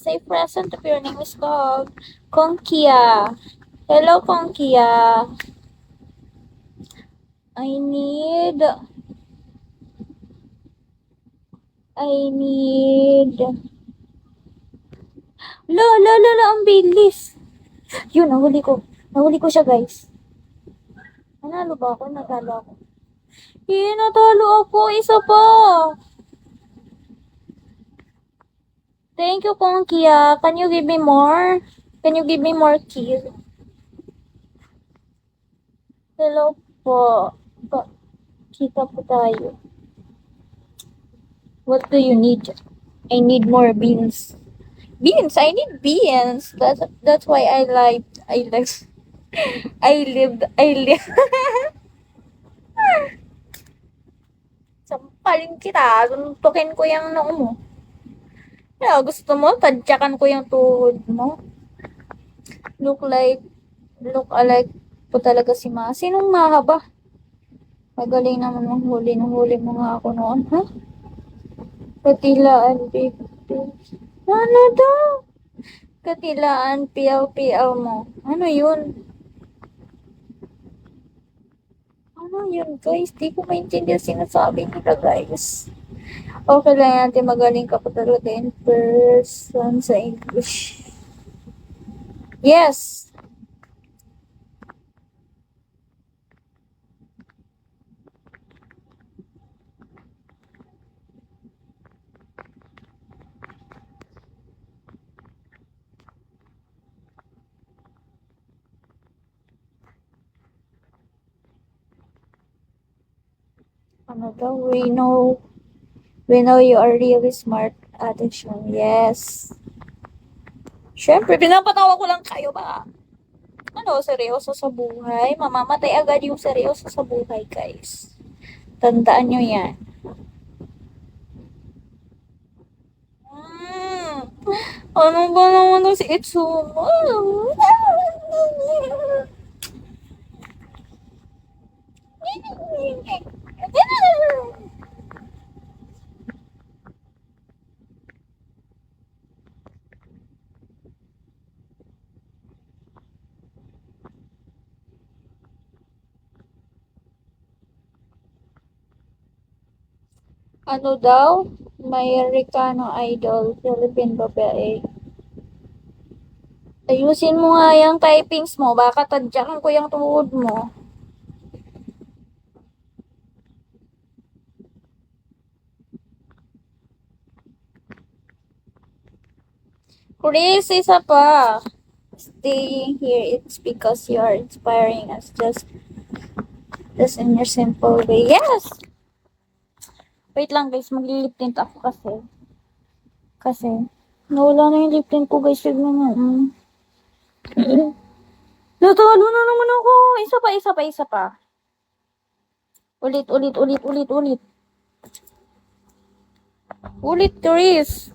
Say present if your name is called Konkia. Hello, Konkia. I need... I need... Ang bilis. Yun, nahuli ko. Nahuli ko siya, guys. Nanalo ba ako? Natalo ako. Natalo ako. Isa pa. Thank you, Konkia. Can you give me more? Can you give me more keys? Hello po. Kita po tayo. What do you need? I need more beans. Beans! I need beans! That's why I lived. Sampalin kita. Tuntukin ko yung noo mo. Gusto mo? Tadyakan ko yung tuhod mo. Look alike po talaga si Ma. Sinong mahaba? Magaling naman manghuli. Nahuli mo nga ako noon, ha? Katilaan, baby. Ano daw? Katilaan, piyaw-piyaw mo. Ano yun? Ano yun, guys? Di ko maintindihan sinasabi nila, guys. Okay lang natin, magaling ka pa talaga in person sa English. Yes! Ano daw? We know you are really smart, Addiction. Yes. Siyempre, pinapatawa ko lang kayo ba? Ano, seryoso sa buhay? Mamamatay agad yung seryoso sa buhay, guys. Tandaan nyo yan. Ano ba naman to si Itsumo? Ano daw? May Ricano Idol, Philippine babae. Ayusin mo nga yung typings mo, baka tadyakan ko yung tuhod mo. Chris, isa pa. Staying here, it's because you are inspiring us just in your simple way. Yes! Wait lang guys, maglilip tint ako kasi nawala na yung lip tint ko guys. Tignan mo. Natalo na naman ako. Isa pa. Ulit. Ulit, Chris.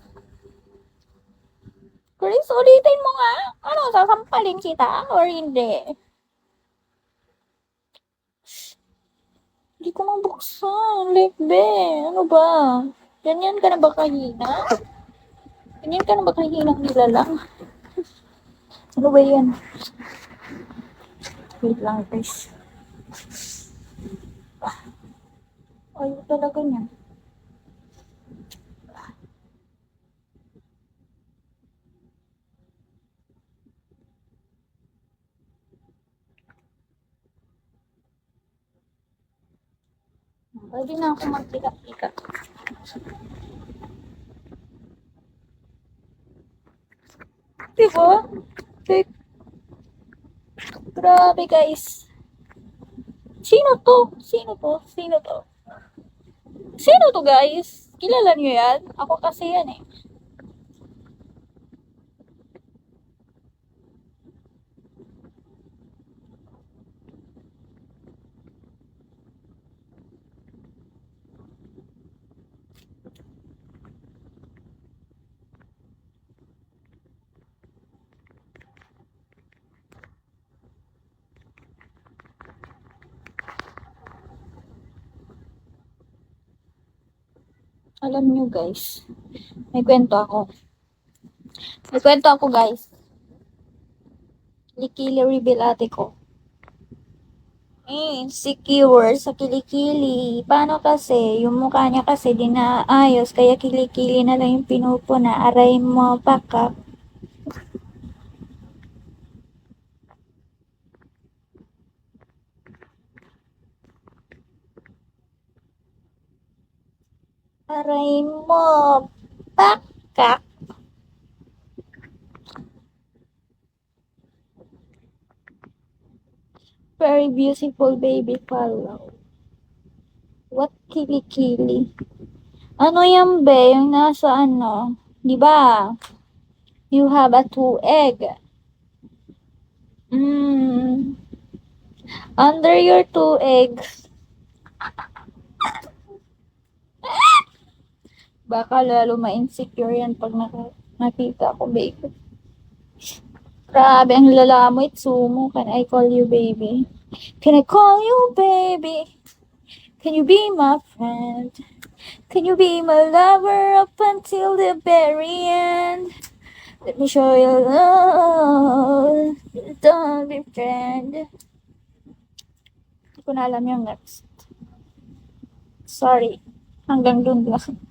Chris, ulitin mo nga. Ano, sasampalin kita or hindi? Hindi ko mabuksan. Like, be. Ano ba? Ganyan ka na ba kahina? Ganyan ka na ba kahinang nilalang? Ano ba yan? Wait lang, guys. Ayaw talaga niya. Pwede na ako magpika-pika. Diba? Grabe guys. Sino to? Sino to guys? Kilala nyo yan? Ako kasi yan eh. Alam nyo guys, may kwento ako. May kwento ako, guys. Kilikili reveal ate ko. Insecure sa kilikili. Paano kasi? Yung mukha niya kasi di naayos, kaya kilikili na lang yung pinupuna. Aray mo, baka. Aray mo, baka. Very beautiful baby follow. What kilikili? Ano yan be? Yung nasa ano? Di ba? You have a two egg. Under your two eggs. Baka lalo ma-insecure yan pag nakita ko, baby. Grabe, ang lala mo, Itsumo. Can I call you baby? Can I call you baby? Can you be my friend? Can you be my lover up until the very end? Let me show you love. Don't be friend. Hindi ko na alam yung next. Sorry. Hanggang dun lang.